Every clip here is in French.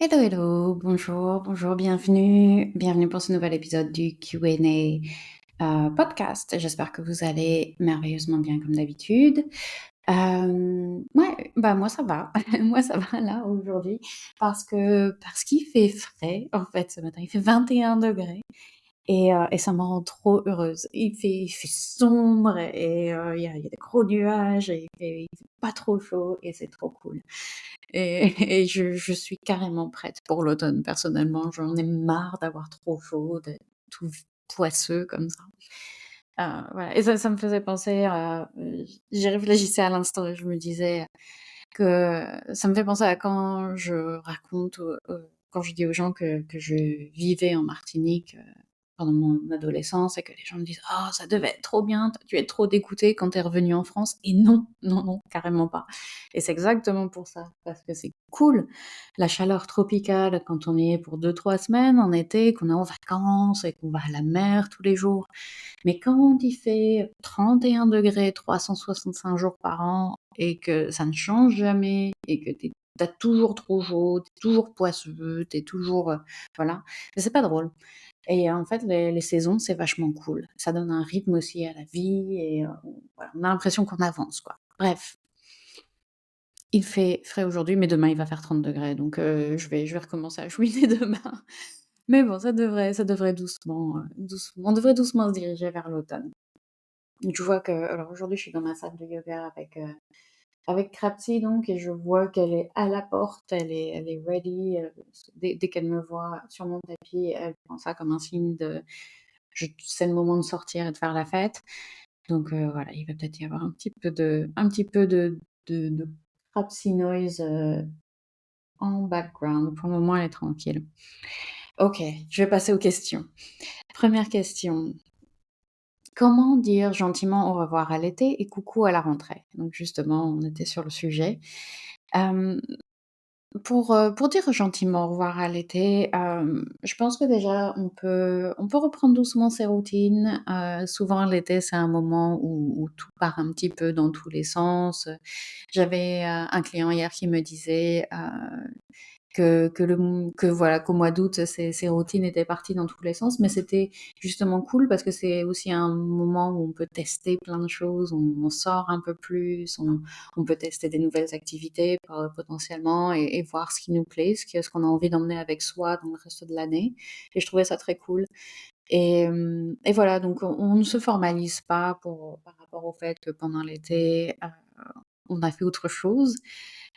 Hello, hello, bonjour, bonjour, bienvenue, bienvenue pour ce nouvel épisode du Q&A podcast. J'espère que vous allez merveilleusement bien comme d'habitude. Ouais, bah moi ça va, moi ça va là aujourd'hui parce qu'il fait frais en fait ce matin. Il fait 21 degrés et ça me rend trop heureuse. Il fait sombre et il y a des gros nuages et il fait pas trop chaud et c'est trop cool. Et je suis carrément prête pour l'automne, personnellement. J'en ai marre d'avoir trop chaud, d'être tout poisseux comme ça. Voilà. Et ça me faisait penser à... J'y réfléchissais à l'instant et je me disais que ça me fait penser à quand je raconte, quand je dis aux gens que je vivais en Martinique pendant mon adolescence et que les gens me disent «Oh, ça devait être trop bien, t'as dû être trop dégoûté quand t'es revenu en France». Et non, non, non, carrément pas. Et c'est exactement pour ça, parce que c'est cool, la chaleur tropicale quand on y est pour 2, 3 semaines en été, qu'on est en vacances et qu'on va à la mer tous les jours. Mais quand il fait 31 degrés 365 jours par an et que ça ne change jamais et que t'as toujours trop chaud, t'es toujours poisseux, t'es toujours... voilà, mais c'est pas drôle. Et en fait, les saisons, c'est vachement cool. Ça donne un rythme aussi à la vie et voilà, on a l'impression qu'on avance, quoi. Bref, il fait frais aujourd'hui, mais demain, il va faire 30 degrés, donc je vais recommencer à chouiner demain. Mais bon, ça devrait doucement, on devrait doucement se diriger vers l'automne. Je vois que alors aujourd'hui, je suis dans ma salle de yoga avec Crapsy donc et je vois qu'elle est à la porte, elle est ready, dès qu'elle me voit sur mon tapis, elle prend ça comme un signe de c'est le moment de sortir et de faire la fête. Donc voilà, il va peut-être y avoir un petit peu de Crapsy noise, en background. Pour le moment, elle est tranquille. OK, je vais passer aux questions. Première question: comment dire gentiment au revoir à l'été et coucou à la rentrée? Donc justement, on était sur le sujet. Hem, pour dire gentiment au revoir à l'été, je pense que déjà on peut reprendre doucement ses routines. Souvent l'été, c'est un moment où tout part un petit peu dans tous les sens. J'avais, un client hier qui me disait, que voilà, qu'au mois d'août, ses routines étaient parties dans tous les sens, mais c'était justement cool parce que c'est aussi un moment où on peut tester plein de choses, on sort un peu plus, on peut tester des nouvelles activités potentiellement et voir ce qui nous plaît, ce qu'on a envie d'emmener avec soi dans le reste de l'année. Et je trouvais ça très cool. Et voilà, donc on ne se formalise pas par rapport au fait que pendant l'été, on a fait autre chose.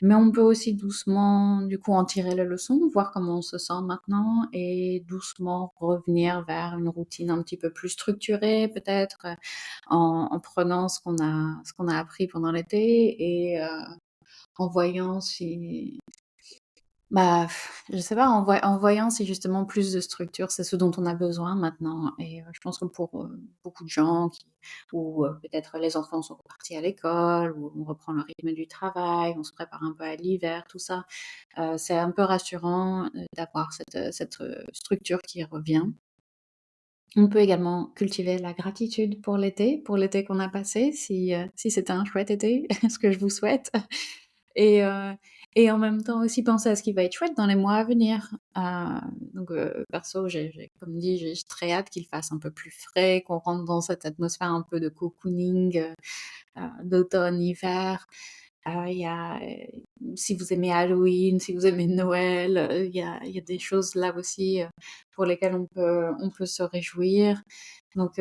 Mais on peut aussi doucement, du coup, en tirer les leçons, voir comment on se sent maintenant et doucement revenir vers une routine un petit peu plus structurée, peut-être, en prenant ce qu'on a appris pendant l'été et en voyant si bah, je sais pas, en voyant si justement plus de structure, c'est ce dont on a besoin maintenant et je pense que pour, beaucoup de gens ou peut-être les enfants sont repartis à l'école ou on reprend le rythme du travail, on se prépare un peu à l'hiver, tout ça, c'est un peu rassurant, d'avoir cette structure qui revient. On peut également cultiver la gratitude pour l'été qu'on a passé, si c'était un chouette été, ce que je vous souhaite. Et en même temps aussi penser à ce qui va être chouette dans les mois à venir. Donc perso, j'ai comme dit, j'ai très hâte qu'il fasse un peu plus frais, qu'on rentre dans cette atmosphère un peu de cocooning, d'automne-hiver. Il y a, si vous aimez Halloween, si vous aimez Noël, il y a des choses là aussi, pour lesquelles on peut se réjouir. Donc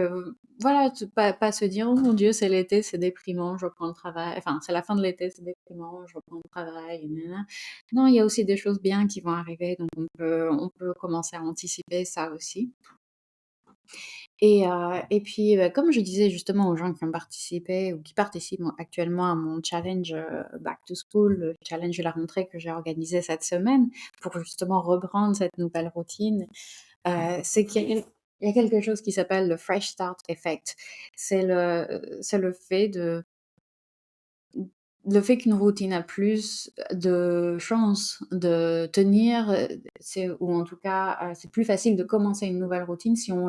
voilà, pas se dire: «Oh mon Dieu, c'est l'été, c'est déprimant, je reprends le travail». Enfin, c'est la fin de l'été, c'est déprimant, je reprends le travail, nin nin. Non, il y a aussi des choses bien qui vont arriver, donc on peut commencer à anticiper ça aussi. Et puis, comme je disais justement aux gens qui ont participé ou qui participent actuellement à mon challenge, back to school, le challenge de la rentrée que j'ai organisé cette semaine pour justement reprendre cette nouvelle routine, c'est qu'il y a quelque chose qui s'appelle le fresh start effect. C'est le fait qu'une routine a plus de chances de tenir, ou en tout cas, c'est plus facile de commencer une nouvelle routine si on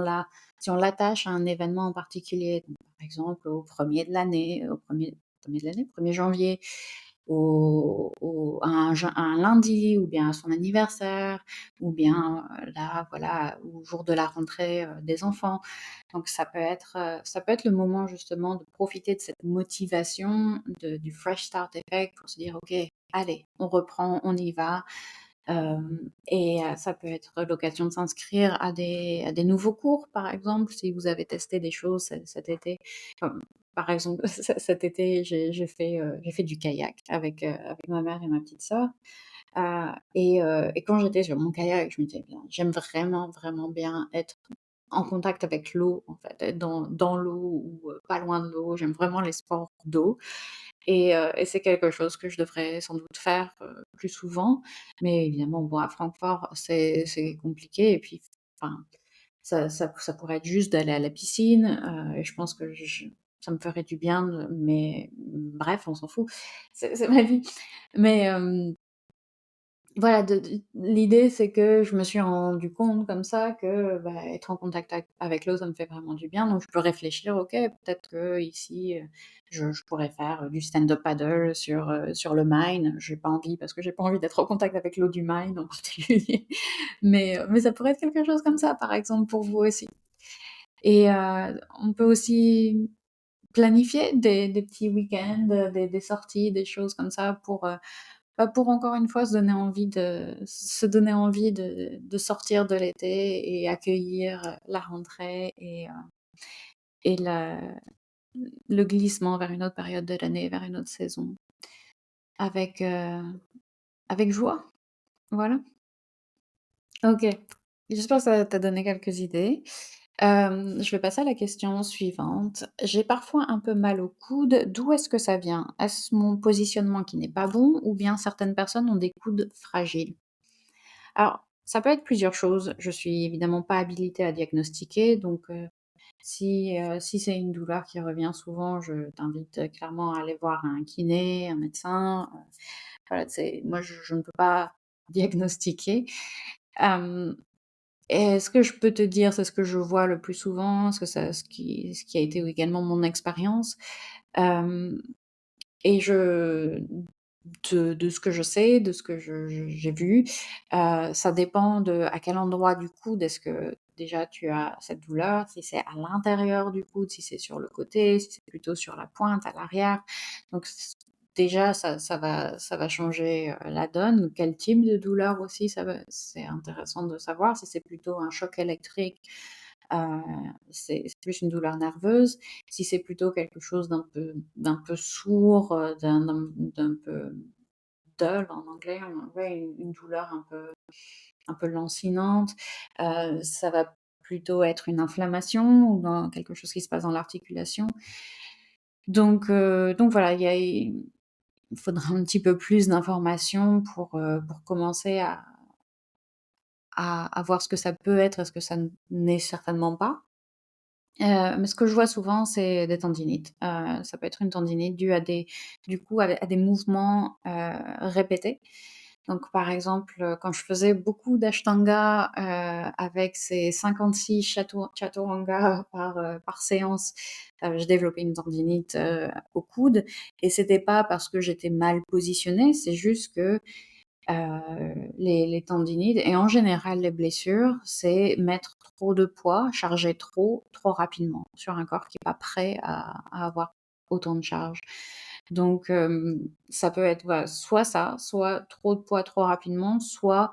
l'attache à un événement en particulier. Donc, par exemple, au premier de l'année, au premier de l'année, 1er janvier. à un lundi ou bien à son anniversaire ou bien, là, voilà, au jour de la rentrée, des enfants. Donc ça peut être le moment justement de profiter de cette motivation, du fresh start effect pour se dire: «OK, allez, on reprend, on y va». Ça peut être l'occasion de s'inscrire à des nouveaux cours, par exemple, si vous avez testé des choses cet été. Comme par exemple, cet été, j'ai fait du kayak avec ma mère et ma petite sœur. Et quand j'étais sur mon kayak, je me disais: «Bien, j'aime vraiment, vraiment bien être en contact avec l'eau, en fait, être dans l'eau ou pas loin de l'eau». J'aime vraiment les sports d'eau et c'est quelque chose que je devrais sans doute faire, plus souvent. Mais évidemment, bon, à Francfort, c'est compliqué et puis, enfin, ça pourrait être juste d'aller à la piscine, et je pense que je ça me ferait du bien mais bref, on s'en fout. C'est ma vie. Mais, voilà, l'idée, c'est que je me suis rendu compte comme ça que, bah, être en contact avec l'eau, ça me fait vraiment du bien, donc je peux réfléchir: «OK, peut-être qu'ici, je pourrais faire, du stand-up paddle sur le Main». J'ai pas envie parce que j'ai pas envie d'être en contact avec l'eau du Main en particulier, mais ça pourrait être quelque chose comme ça, par exemple, pour vous aussi. On peut aussi planifier des petits week-ends, des sorties, des choses comme ça pour encore une fois se donner envie de sortir de l'été et accueillir, la rentrée et le glissement vers une autre période de l'année, vers une autre saison avec, avec joie. Voilà. OK. J'espère que ça t'a donné quelques idées. Je vais passer à la question suivante. J'ai parfois un peu mal au coude. D'où est-ce que ça vient? Est-ce mon positionnement qui n'est pas bon ou bien certaines personnes ont des coudes fragiles? Alors, ça peut être plusieurs choses. Je suis évidemment pas habilitée à diagnostiquer, donc si c'est une douleur qui revient souvent, je t'invite, clairement à aller voir un kiné, un médecin, voilà, c'est moi je ne peux pas diagnostiquer. Hem Et ce que je peux te dire, c'est ce que je vois le plus souvent, ce qui a été également mon expérience. Hem et je de ce que je sais, de ce que j'ai vu, ça dépend de à quel endroit du coude est-ce que déjà tu as cette douleur, si c'est à l'intérieur du coude, si c'est sur le côté, si c'est plutôt sur la pointe, à l'arrière. Donc déjà ça va changer, la donne. Quel type de douleur aussi, c'est intéressant de savoir. Si c'est plutôt un choc électrique, heu, c'est plus une douleur nerveuse. Si c'est plutôt quelque chose d'un peu sourd, d'un peu dull en anglais, ouais, une douleur un peu lancinante, ça va plutôt être une inflammation ou dans quelque chose qui se passe dans l'articulation. Donc voilà, il faudra un petit peu plus d'informations pour commencer à voir ce que ça peut être et ce que ça n'est certainement pas. Mais ce que je vois souvent, c'est des tendinites. Ça peut être une tendinite due à à des mouvements, répétés. Donc par exemple, quand je faisais beaucoup d'ashtanga, avec ces 56 chaturanga par séance, je développais une tendinite, au coude et c'était pas parce que j'étais mal positionnée, c'est juste que les tendinites et en général les blessures, c'est mettre trop de poids, charger trop rapidement sur un corps qui est pas prêt à avoir autant de charge. Donc ça peut être, voilà, soit ça, soit trop de poids trop rapidement, soit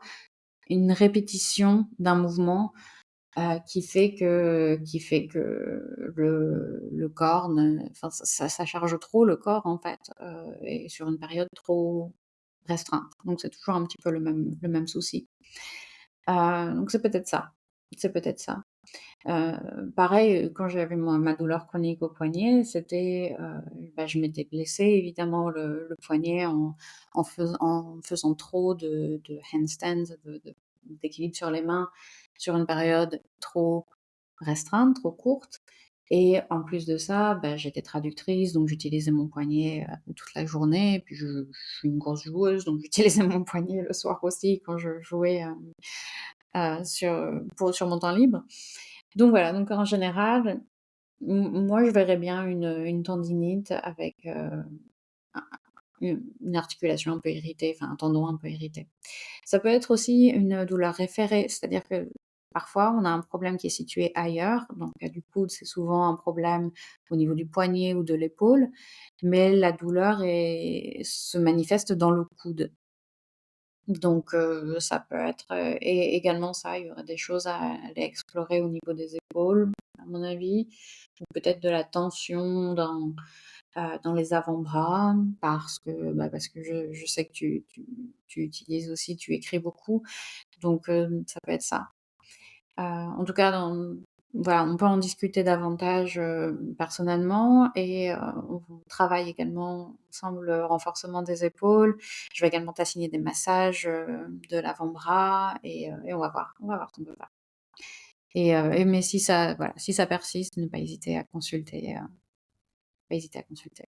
une répétition d'un mouvement, qui fait que le corps ne enfin ça charge trop le corps en fait, et sur une période trop restreinte. Donc c'est toujours un petit peu le même souci. Donc c'est peut-être ça, c'est peut-être ça. Pareil, quand j'avais ma douleur chronique au poignet, bah, je m'étais blessée évidemment le poignet en faisant trop de handstands, d'équilibre sur les mains, sur une période trop restreinte, trop courte et en plus de ça, bah, j'étais traductrice, donc j'utilisais mon poignet, toute la journée et puis je suis une grosse joueuse, donc j'utilisais mon poignet le soir aussi quand je jouais, sur mon temps libre. Donc voilà, donc en général, moi je verrais bien une tendinite avec, une articulation un peu irritée, enfin un tendon un peu irrité. Ça peut être aussi une douleur référée, c'est-à-dire que parfois on a un problème qui est situé ailleurs, dans le cas du coude, c'est souvent un problème au niveau du poignet ou de l'épaule, mais la douleur se manifeste dans le coude. Donc ça peut être, et également ça, il y aurait des choses à aller explorer au niveau des épaules, à mon avis, ou peut-être de la tension dans les avant-bras parce que je sais que tu utilises aussi, tu écris beaucoup, donc ça peut être ça. En tout cas, voilà, on peut en discuter davantage, personnellement, et on travaille également ensemble le renforcement des épaules. Je vais également t'assigner des massages, de l'avant-bras, et on va voir ce qu'on peut faire, mais si ça voilà, si ça persiste, ne pas hésiter à consulter, pas hésiter à consulter.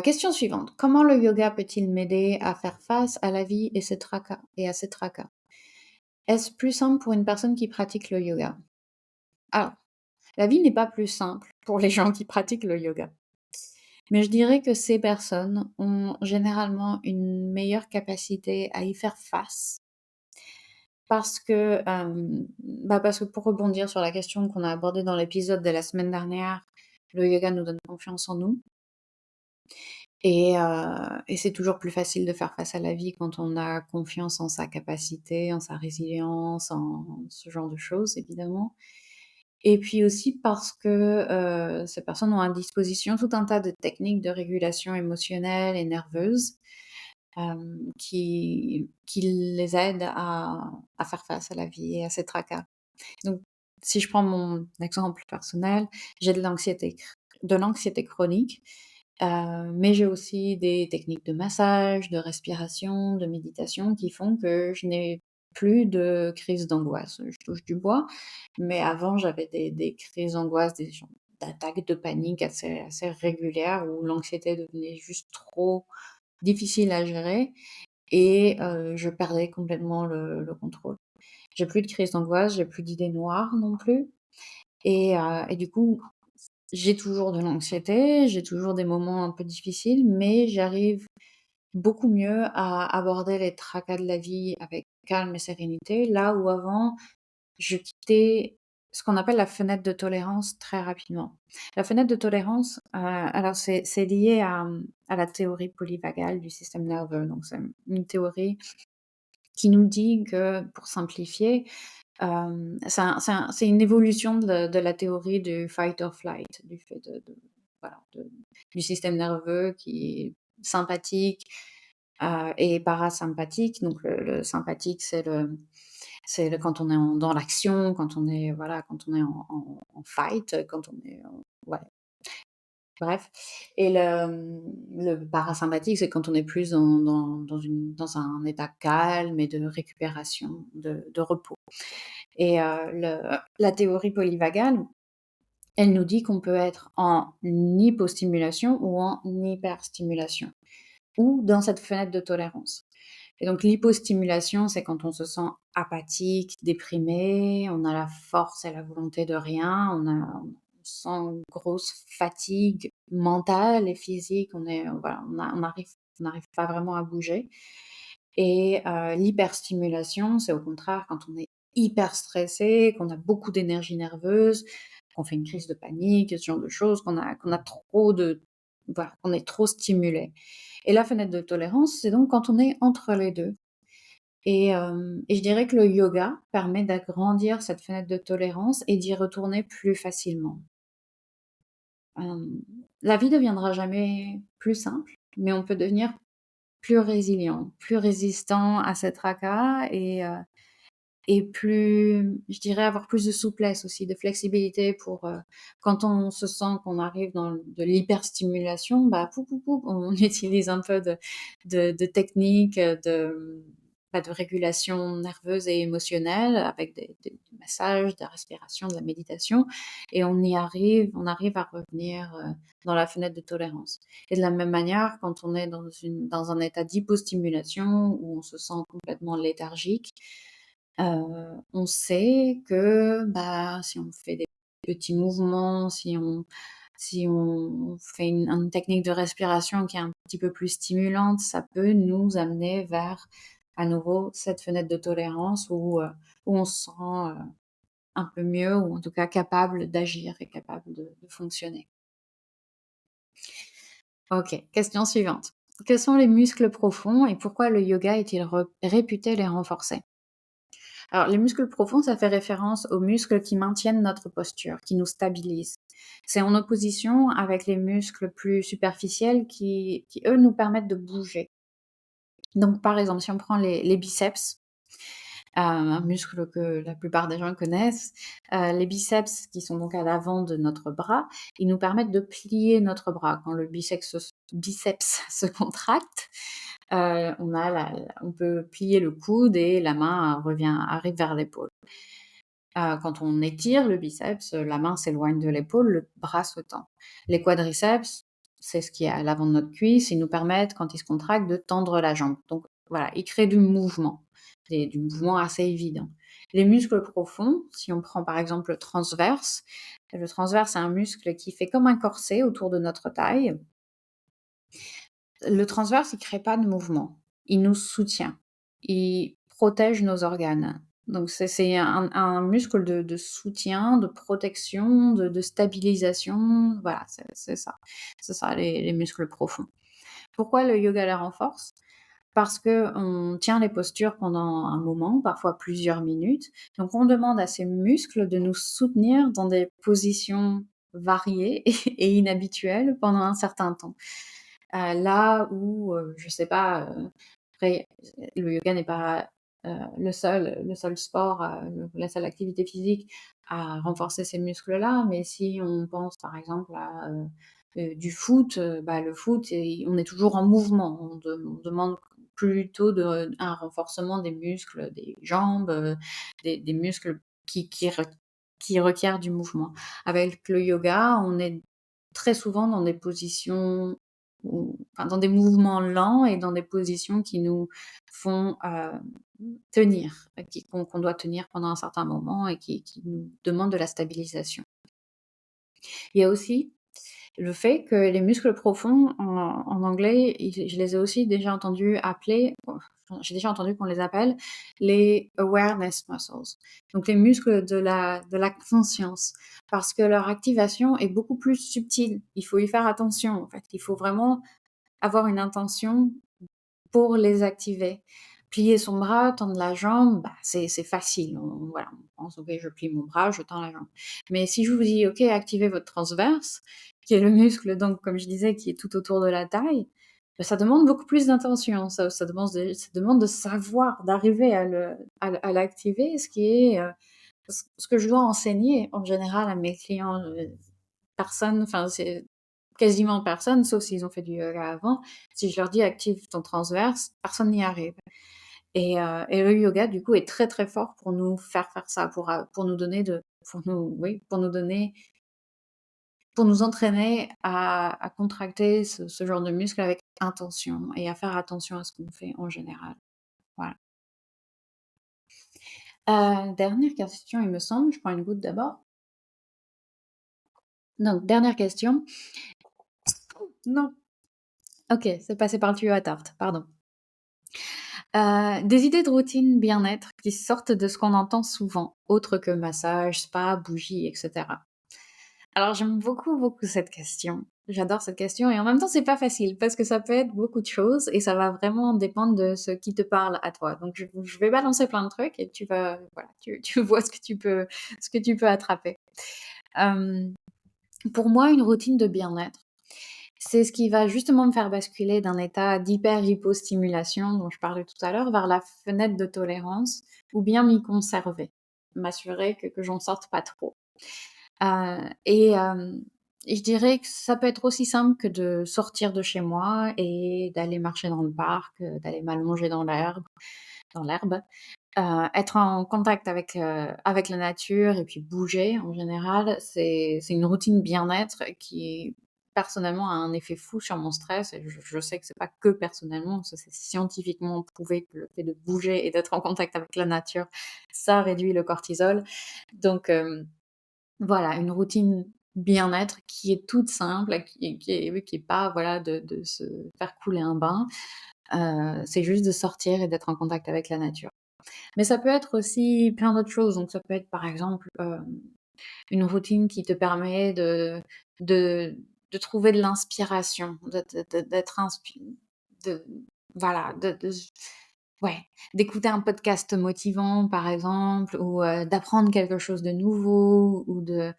Question suivante: comment le yoga peut-il m'aider à faire face à la vie et à ses tracas? Est-ce plus simple pour une personne qui pratique le yoga? Alors, la vie n'est pas plus simple pour les gens qui pratiquent le yoga, mais je dirais que ces personnes ont généralement une meilleure capacité à y faire face parce que pour rebondir sur la question qu'on a abordée dans l'épisode de la semaine dernière, le yoga nous donne confiance en nous, et c'est toujours plus facile de faire face à la vie quand on a confiance en sa capacité, en sa résilience, en ce genre de choses évidemment. Et puis aussi parce que, ces personnes ont à disposition tout un tas de techniques de régulation émotionnelle et nerveuse, qui les aident à faire face à la vie et à ses tracas. Donc si je prends mon exemple personnel, j'ai de l'anxiété chronique, mais j'ai aussi des techniques de massage, de respiration, de méditation qui font que je n'ai plus de crises d'angoisse. Je touche du bois, mais avant j'avais des crises d'angoisse, des genres d'attaques de panique assez régulières où l'anxiété devenait juste trop difficile à gérer, et je perdais complètement le contrôle. J'ai plus de crises d'angoisse, j'ai plus d'idées noires non plus, et du coup j'ai toujours de l'anxiété, j'ai toujours des moments un peu difficiles, mais j'arrive beaucoup mieux à aborder les tracas de la vie avec calme et sérénité, là où avant, je quittais ce qu'on appelle la fenêtre de tolérance très rapidement. La fenêtre de tolérance, alors c'est lié à la théorie polyvagale du système nerveux. Donc c'est une théorie qui nous dit que, pour simplifier, c'est une évolution de la théorie du fight or flight, du fait voilà, du système nerveux qui est sympathique, et parasympathique. Donc le sympathique, c'est quand on est dans l'action, quand on est, voilà, quand on est en fight, quand on est ouais, bref. Et le parasympathique, c'est quand on est plus dans un état calme et de récupération, de repos. Et la théorie polyvagale, elle nous dit qu'on peut être en hypostimulation ou en hyperstimulation, ou dans cette fenêtre de tolérance. Et donc l'hypostimulation, c'est quand on se sent apathique, déprimé, on a la force et la volonté de rien, on sent une grosse fatigue mentale et physique, voilà, on n'arrive pas vraiment à bouger. Et l'hyperstimulation, c'est au contraire quand on est hyper stressé, qu'on a beaucoup d'énergie nerveuse, qu'on fait une crise de panique, ce genre de choses, qu'on a trop de voilà, qu'on est trop stimulé. Et la fenêtre de tolérance, c'est donc quand on est entre les 2. Et je dirais que le yoga permet d'agrandir cette fenêtre de tolérance et d'y retourner plus facilement. Hem, la vie ne deviendra jamais plus simple, mais on peut devenir plus résilient, plus résistant à ces tracas, et plus, je dirais, avoir plus de souplesse aussi, de flexibilité pour, quand on se sent qu'on arrive dans de l'hyperstimulation, bah, pou pou pou, on utilise un peu de techniques, de régulation nerveuse et émotionnelle avec des massages, de la respiration, de la méditation, et on arrive à revenir, dans la fenêtre de tolérance. Et de la même manière, quand on est dans un état d'hypostimulation où on se sent complètement léthargique, on sait que, bah, si on fait des petits mouvements, si on Si on fait une technique de respiration qui est un petit peu plus stimulante, ça peut nous amener vers, à nouveau, cette fenêtre de tolérance où on se sent, un peu mieux ou en tout cas capable d'agir et capable de fonctionner. OK, question suivante. Quels sont les muscles profonds et pourquoi le yoga est-il réputé les renforcer? Alors, les muscles profonds, ça fait référence aux muscles qui maintiennent notre posture, qui nous stabilisent. C'est en opposition avec les muscles plus superficiels qui eux, nous permettent de bouger. Donc, par exemple, si on prend les biceps, un muscle que la plupart des gens connaissent, les biceps qui sont donc à l'avant de notre bras, ils nous permettent de plier notre bras. Quand le biceps se contracte, on peut plier le coude et la main arrive vers l'épaule. Quand on étire le biceps, la main s'éloigne de l'épaule, le bras se tend. Les quadriceps, c'est ce qui est à l'avant de notre cuisse, ils nous permettent, quand ils se contractent, de tendre la jambe. Donc voilà, ils créent du mouvement, du mouvement assez évident. Les muscles profonds, si on prend par exemple le transverse c'est un muscle qui fait comme un corset autour de notre taille. Le transverse, il crée pas de mouvement, il nous soutient, il protège nos organes. Donc c'est un muscle de soutien, de protection, de stabilisation, voilà, c'est ça. C'est ça les muscles profonds. Pourquoi le yoga les renforce? Parce qu'on tient les postures pendant un moment, parfois plusieurs minutes, donc on demande à ces muscles de nous soutenir dans des positions variées et inhabituelles pendant un certain temps. Là où, je sais pas, après le yoga n'est pas, le seul sport, la seule activité physique à renforcer ces muscles-là, mais si on pense par exemple à, du foot, bah, le foot on est toujours en mouvement. On demande plutôt un renforcement des muscles des jambes, des muscles qui requièrent du mouvement. Avec le yoga, on est très souvent dans des positions enfin, dans des mouvements lents et dans des positions qui nous font, tenir, qu'on doit tenir pendant un certain moment et qui nous demandent de la stabilisation. Il y a aussi le fait que les muscles profonds en anglais, je les ai aussi déjà entendus appeler, enfin, j'ai déjà entendu qu'on les appelle les awareness muscles, donc les muscles de la conscience, parce que leur activation est beaucoup plus subtile. Il faut y faire attention, en fait. Il faut vraiment avoir une intention pour les activer. Plier son bras, tendre la jambe, bah, c'est facile. Voilà, on pense: «OK, je plie mon bras, je tends la jambe». Mais si je vous dis: «OK, activez votre transverse», qui est le muscle donc comme je disais, qui est tout autour de la taille, bah, ça demande beaucoup plus d'intention. Ça demande de savoir, d'arriver à l'activer, ce qui est, ce que je dois enseigner en général à mes clients, personne, enfin c'est quasiment personne, sauf s'ils ont fait du yoga avant. Si je leur dis: «Active ton transverse», personne n'y arrive. Et le yoga du coup est très, très fort pour nous faire ça, pour nous donner pour nous oui, pour nous entraîner à contracter ce genre de muscle avec intention et à faire attention à ce qu'on fait en général. Voilà. Dernière question, il me semble, je prends une goutte d'abord. Donc dernière question. Non, OK, c'est passé par le tuyau à tarte, pardon. Des idées de routine bien-être qui sortent de ce qu'on entend souvent, autres que massage, spa, bougies et cetera. Alors j'aime beaucoup, beaucoup cette question. J'adore cette question et en même temps c'est pas facile parce que ça peut être beaucoup de choses et ça va vraiment dépendre de ce qui te parle à toi. Donc je vais balancer plein de trucs et tu vas voilà, tu vois ce que tu peux attraper. Hem, pour moi, une routine de bien-être, c'est ce qui va justement me faire basculer d'un état d'hyper-hypostimulation dont je parlais tout à l'heure vers la fenêtre de tolérance ou bien m'y conserver, m'assurer que j'en sorte pas trop. Et je dirais que ça peut être aussi simple que de sortir de chez moi et d'aller marcher dans le parc, d'aller m'allonger dans l'herbe, être en contact avec la nature et puis bouger en général, c'est une routine bien-être qui personnellement a un effet fou sur mon stress et je sais que c'est pas que personnellement, ça c'est scientifiquement prouvé que le fait de bouger et d'être en contact avec la nature, ça réduit le cortisol. Donc voilà, une routine bien-être qui est toute simple, qui est pas, voilà, de se faire couler un bain. C'est juste de sortir et d'être en contact avec la nature. Mais ça peut être aussi plein d'autres choses. Donc ça peut être, par exemple, une routine qui te permet de de trouver de l'inspiration, d'être de voilà, de ouais, d'écouter un podcast motivant, par exemple, ou d'apprendre quelque chose de nouveau, ou de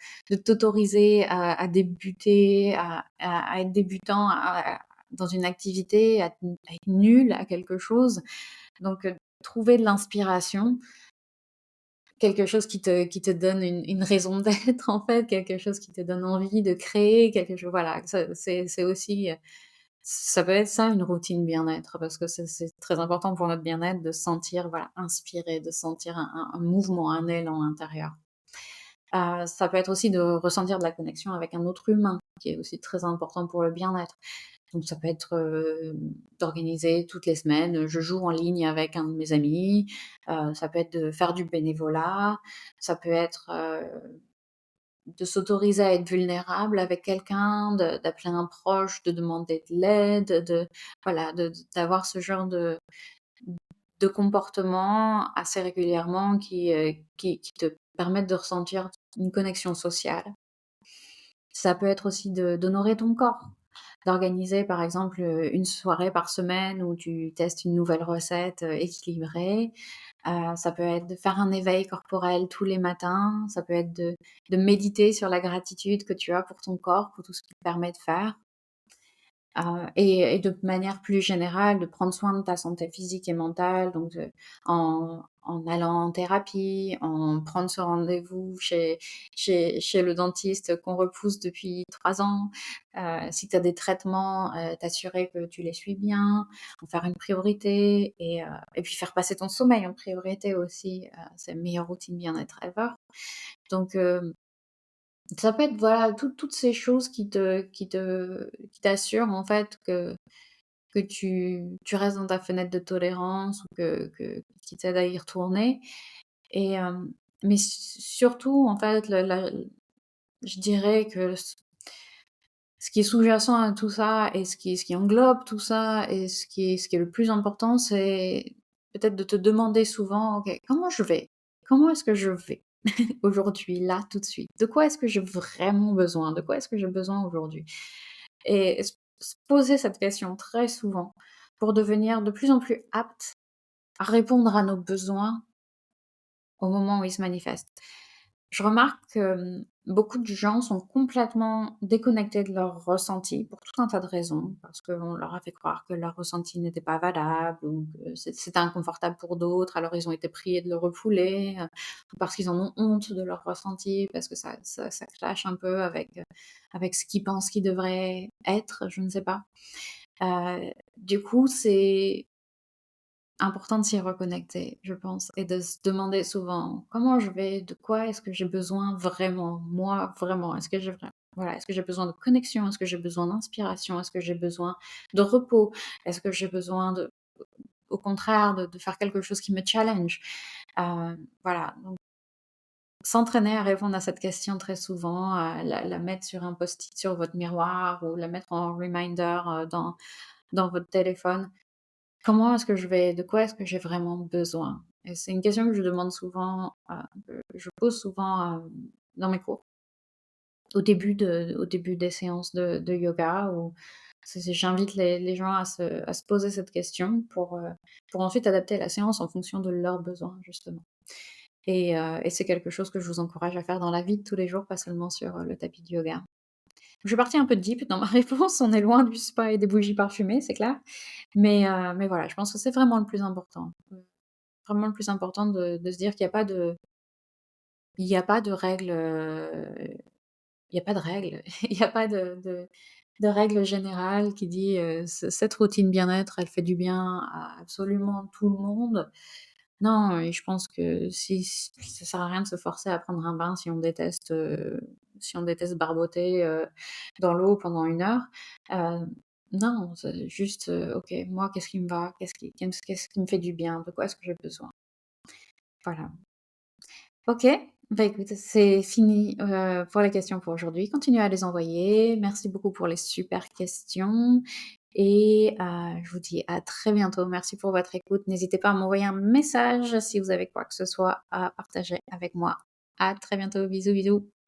t'autoriser à débuter, à être débutant, dans une activité, à être nul à quelque chose. Donc trouver de l'inspiration, quelque chose qui te donne une raison d'être, en fait, quelque chose qui te donne envie de créer, quelque chose, voilà, ça c'est aussi, ça peut être ça une routine bien-être, parce que c'est très important pour notre bien-être de se sentir, voilà, inspiré, de sentir un mouvement, un élan intérieur. Ça peut être aussi de ressentir de la connexion avec un autre humain, qui est aussi très important pour le bien-être. Donc ça peut être, d'organiser toutes les semaines, je joue en ligne avec un de mes amis, ça peut être de faire du bénévolat, ça peut être, de s'autoriser à être vulnérable avec quelqu'un, d'appeler un proche, de demander de l'aide, voilà, d'avoir ce genre de comportement assez régulièrement qui te permettent de ressentir une connexion sociale. Ça peut être aussi d'honorer ton corps, d'organiser par exemple, une soirée par semaine où tu testes une nouvelle recette, équilibrée. Ça peut être de faire un éveil corporel tous les matins, ça peut être de méditer sur la gratitude que tu as pour ton corps, pour tout ce qu'il te permet de faire. Et de manière plus générale, de prendre soin de ta santé physique et mentale, donc en allant en thérapie, en prendre ce rendez-vous chez le dentiste qu'on repousse depuis 3 ans. Si tu as des traitements, t'assurer que tu les suis bien, en faire une priorité, et puis faire passer ton sommeil en priorité aussi, c'est la meilleure routine bien-être ever. Donc ça peut être, voilà, toutes ces choses qui t'assurent, en fait, que tu restes dans ta fenêtre de tolérance, ou qui t'aident à y retourner. Et mais surtout, en fait, je dirais que ce qui est sous-jacent à tout ça, et ce qui englobe tout ça, et ce qui est le plus important, c'est peut-être de te demander souvent: «OK, comment je vais? Comment est-ce que je vais aujourd'hui, là, tout de suite? De quoi est-ce que j'ai vraiment besoin? De quoi est-ce que j'ai besoin aujourd'hui?» Et se poser cette question très souvent pour devenir de plus en plus apte à répondre à nos besoins au moment où ils se manifestent. Je remarque que, beaucoup de gens sont complètement déconnectés de leurs ressentis pour tout un tas de raisons, parce qu'on leur a fait croire que leurs ressentis n'étaient pas valables, ou que c'était inconfortable pour d'autres, alors ils ont été priés de le refouler, ou parce qu'ils en ont honte de leurs ressentis, parce que ça clash un peu avec ce qu'ils pensent qu'ils devraient être, je ne sais pas. Du coup, c'est important de s'y reconnecter, je pense, et de se demander souvent: «Comment je vais? De quoi est-ce que j'ai besoin vraiment? Moi, vraiment? Est-ce que j'ai vraim voilà, est-ce que j'ai besoin de connexion? Est-ce que j'ai besoin d'inspiration? Est-ce que j'ai besoin de repos? Est-ce que j'ai besoin au contraire, de faire quelque chose qui me challenge?» Voilà, donc s'entraîner à répondre à cette question très souvent, la mettre sur un post-it sur votre miroir, ou la mettre en reminder, dans votre téléphone. Comment est-ce que je vais De quoi est-ce que j'ai vraiment besoin? Et c'est une question que je demande souvent, que je pose souvent, dans mes cours, au début des séances de yoga, où j'invite les gens à se poser cette question pour ensuite adapter la séance en fonction de leurs besoins, justement. Et c'est quelque chose que je vous encourage à faire dans la vie de tous les jours, pas seulement sur, le tapis de yoga. Je suis partie un peu deep dans ma réponse, on est loin du spa et des bougies parfumées, c'est clair. Mais voilà, je pense que c'est vraiment le plus important. Vraiment le plus important, de se dire qu'il y a pas de il y a pas de règle, il y a pas de règle, il y a pas de règle générale qui dit, «Cette routine bien-être, elle fait du bien à absolument tout le monde». Non, et je pense que ça sert à rien de se forcer à prendre un bain si on déteste barboter, dans l'eau pendant 1 heure. Heu, non, c'est juste, OK, moi, qu'est-ce qui me va? Qu'est-ce qui me fait du bien? De quoi est-ce que j'ai besoin? Voilà. OK, Bah, écoute, c'est fini, pour les questions pour aujourd'hui. Continuez à les envoyer. Merci beaucoup pour les super questions et je vous dis à très bientôt. Merci pour votre écoute. N'hésitez pas à m'envoyer un message si vous avez quoi que ce soit à partager avec moi. À très bientôt. Bisous, bisous.